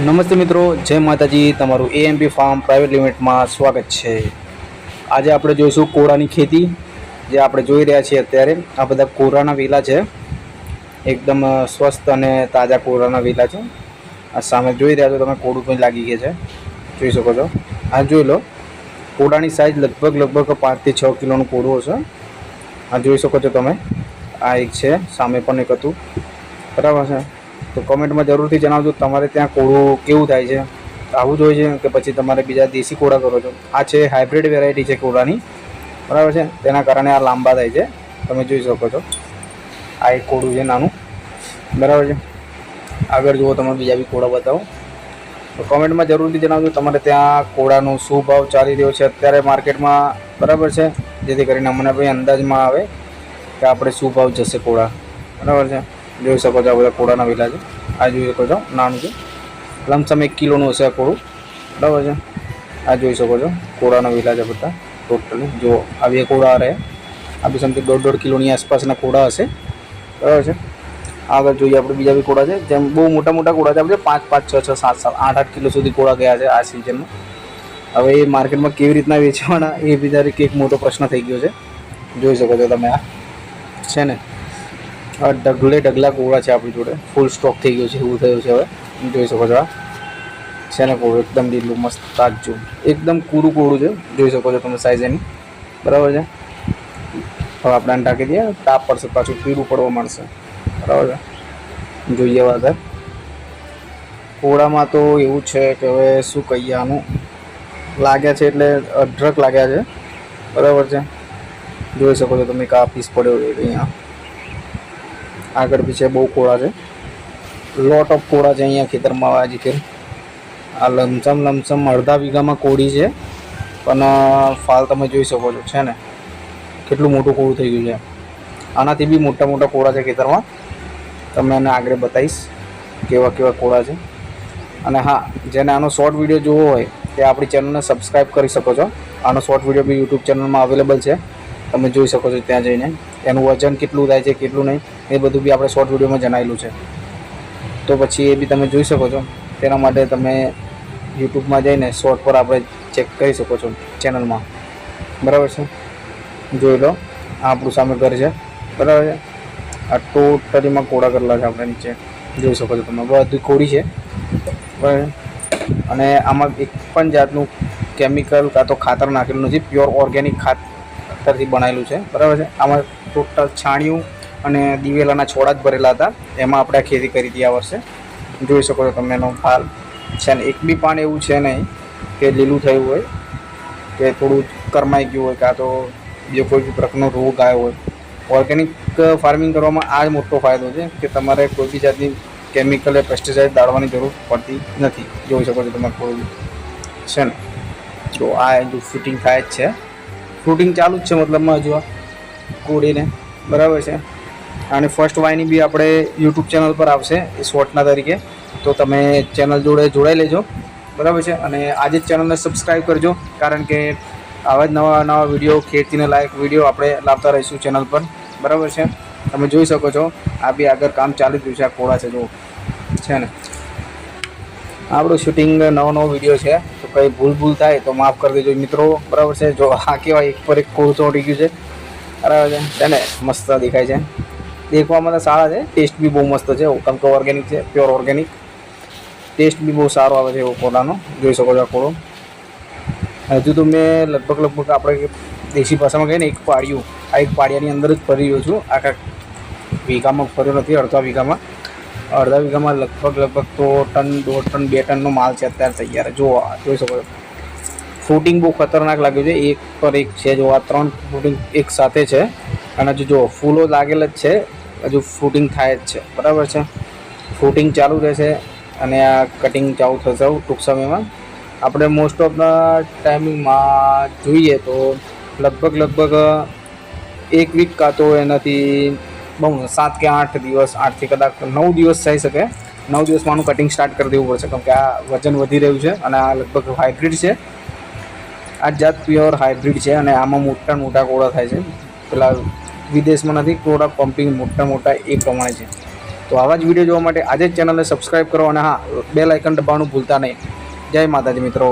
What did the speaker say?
નમસ્તે મિત્રો, જય માતાજી. તમારું એએમપી ફાર્મ પ્રાઇવેટ લિમિટેડમાં સ્વાગત છે. આજે આપણે જોઈશું કોળાની ખેતી. જે આપણે જોઈ રહ્યા છીએ અત્યારે આ બધા કોળાના વેલા છે. એકદમ સ્વસ્થ અને તાજા કોળાના વેલા છે. આ સામે જોઈ રહ્યા છો તમે, કોળું પણ લાગી ગયા છે, જોઈ શકો છો. આ જોઈ લો, કોળાની સાઇઝ લગભગ 5 થી 6 કિલોનું કોળું હશે. આ જોઈ શકો છો તમે. આ એક છે, સામે પણ એક હતું, બરાબર છે. તો કમેન્ટમાં જરૂરથી જણાવજો તમારે ત્યાં કોળું કેવું થાય છે, આવું જ હોય છે કે પછી તમારે બીજા દેશી કોળા કરો છો. આ છે હાઇબ્રિડ વેરાયટી છે કોળાની, બરાબર છે. તેના કારણે આ લાંબા થાય છે, તમે જોઈ શકો છો. આ એક કોળું છે નાનું, બરાબર છે. આગળ જુઓ, તમે બીજા બી કોળા બતાવો તો કમેન્ટમાં જરૂરથી જણાવજો તમારે ત્યાં કોળાનો શું ભાવ ચાલી રહ્યો છે અત્યારે માર્કેટમાં, બરાબર છે. જેથી કરીને અમને ભાઈ અંદાજમાં આવે કે આપણે શું ભાવ જશે કોળા, બરાબર છે. જોઈ શકો છો આ બધા કોળાના વેલા છે. આ જોઈ શકો છો, નાનું છે, લમસમ 1 કિલોનું હશે આ કોળું, બરાબર છે. આ જોઈ શકો છો કોળાના વેલા છે બધા ટોટલી. જો આ 2 કોળા રહે, આ બી સમથિંગ 1.5 કિલોની આસપાસના કોળા હશે, બરાબર છે. આગળ જોઈએ આપણે બીજા બી કોળા છે, જેમ બહુ મોટા કોળા છે આપણે 5, 6, 7, 8 કિલો સુધી કોળા ગયા છે આ સિઝનમાં. હવે એ માર્કેટમાં કેવી રીતના વેચવાના એ બી દરેક એક મોટો પ્રશ્ન થઈ ગયો છે. જોઈ શકો છો તમે, આ છે ને ઢગલા કોળા છે આપણી જોડે, ફૂલ સ્ટોક થઈ ગયો છે એવું થયું છે. હવે જોઈ શકો છો, આ છે ને કોળું એકદમ લીલું મસ્ત તાજું, એકદમ કૂરું કોળું છે. જોઈ શકો છો તમે સાઈઝ એની, બરાબર છે. હવે આપણે ઢાંકી દઈએ, તાપ પડશે પાછું પીળું પડવા માંડશે, બરાબર છે. જોઈએ આગળ કોળામાં તો એવું છે કે હવે શું કહીએ, આનું લાગ્યા છે એટલે અઢળક લાગ્યા છે, બરાબર છે. જોઈ શકો છો તમે, કા પીસ પડ્યો અહીંયા. આગળ પીછે બહુ કોળા છે, લોટ ઓફ કોળા છે અહીંયા ખેતરમાં. આજે ખેર આ લમસમ અડધા વીઘામાં કોળી છે, પણ ફાલ તમે જોઈ શકો છો, છે ને કેટલું મોટું કોળું થઈ ગયું છે. આનાથી બી મોટા કોળા છે ખેતરમાં. તમને એને આગળ બતાવીશ કેવા કોળા છે. અને હા, જેને આનો શોર્ટ વિડીયો જોવો હોય તે આપણી ચેનલને સબસ્ક્રાઈબ કરી શકો છો. આનો શોર્ટ વિડીયો બી યુટ્યુબ ચેનલમાં અવેલેબલ છે, તમે જોઈ શકો છો ત્યાં જઈને. એનું વજન કેટલું થાય છે, કેટલું નહીં, એ બધું બી આપણે શોર્ટ વિડીયોમાં જણાવેલું છે. તો પછી એ બી તમે જોઈ શકો છો. તેના માટે તમે યુટ્યુબમાં જઈને શોર્ટ પર આપણે ચેક કરી શકો છો ચેનલમાં, બરાબર છે. જોઈ લો, આ આપણું સામે ઘર છે, બરાબર છે. આ ટોટલીમાં કોળા કરેલા છે આપણે નીચે, જોઈ શકો છો તમે. બધી કોળી છે, બરાબર. અને આમાં એક પણ જાતનું કેમિકલ કાં તો ખાતર નાખેલું નથી, પ્યોર ઓર્ગેનિક ખાતરથી બનાવેલું છે, બરાબર છે. આમાં ટોટલ છાણિયું અને દિવેલાના છોડા જ ભરેલા હતા, એમાં આપણે આ ખેતી કરી હતી આ વર્ષે. જોઈ શકો છો તમે એનો ફાલ છે ને, એક બી પાન એવું છે નહીં કે લીલું થયું હોય કે થોડું કરમાઈ ગયું હોય કાં તો બીજો કોઈ બી પ્રકારનો રોગ આવ્યો હોય. ઓર્ગેનિક ફાર્મિંગ કરવામાં આ જ મોટો ફાયદો છે કે તમારે કોઈ બી જાતની કેમિકલ પેસ્ટિસાઇડ દાળવાની જરૂર પડતી નથી. જોઈ શકો છો તમે કોઈ છે ને. તો આ હજુ ફૂટિંગ થાય જ છે, ફ્રૂટિંગ ચાલુ જ છે મતલબમાં હજુ આ કોળીને, બરાબર છે. અને ફર્સ્ટ વાયની બી આપણે યુટ્યુબ ચેનલ પર આવશે એ શોર્ટના તરીકે, તો તમે ચેનલ જોડે જોડાઈ લેજો, બરાબર છે. અને આજે જ ચેનલને સબસ્ક્રાઈબ કરજો, કારણ કે આવા જ નવા વિડીયો, ખેતીને લાયક વિડીયો આપણે લાવતા રહીશું ચેનલ પર, બરાબર છે. તમે જોઈ શકો છો આ બી આગળ કામ ચાલી રહ્યું છે. આ કોળા છે જો, છે ને. આપણું શૂટિંગ નવો વિડીયો છે, તો કંઈ ભૂલ થાય તો માફ કરી દેજો મિત્રો, બરાબર છે. જો આ કહેવાય એક પર એક કોળું ચોંટી ગયું છે, બરાબર છે ને. મસ્ત દેખાય છે, દેખવામાં તો સારા છે, ટેસ્ટ બી બહુ મસ્ત છે, કેમ કે ઓર્ગેનિક છે, પ્યોર ઓર્ગેનિક. ટેસ્ટ બી બહુ સારો આવે છે એવો કોળાનો. જોઈ શકો છો આ કોળો. હજુ તો મેં લગભગ આપણે દેશી ભાષામાં કહીએ ને, એક પાડિયું, આ એક પાડિયાની અંદર જ ફરી રહ્યો છું. આખા વીઘામાં ફર્યો નથી, અડધા વીઘામાં લગભગ તો ટન, 1.5 ટન, 2 ટનનો માલ છે અત્યારે તૈયાર. જોઈ શકો છો. ફ્રૂટિંગ બહુ ખતરનાક લાગ્યું છે, એક પર એક છે. જો આ 3 ફ્રૂટિંગ એક સાથે છે, અને હજુ ફૂલો લાગેલ જ છે, હજુ ફ્રૂટિંગ થાય જ છે, બરાબર છે. ફ્રૂટિંગ ચાલુ રહેશે અને આ કટિંગ ચાલુ થશે ટૂંક સમયમાં. આપણે મોસ્ટ ઓફ ધ ટાઈમિંગમાં જોઈએ તો લગભગ 1 વીક કાં તો એનાથી બહુ 7 કે 8 દિવસ, 8 થી કદાચ 9 દિવસ થઈ શકે. 9 દિવસમાં કટિંગ સ્ટાર્ટ કરી દેવું પડશે, કેમ કે આ વજન વધી રહ્યું છે અને આ લગભગ હાઇબ્રિડ છે. આ જાત પ્યોર હાઇબ્રિડ છે અને આમાં મોટા કોળા થાય છે. પેલા વિદેશમાં નથી, કોળા પમ્પિંગ મોટા એ પ્રમાણે છે. તો આવા જ વિડીયો જોવા માટે આજે જ ચેનલને સબસ્ક્રાઈબ કરો અને હા, બેલ આઇકન દબાવવાનું ભૂલતા નહીં. જય માતાજી મિત્રો.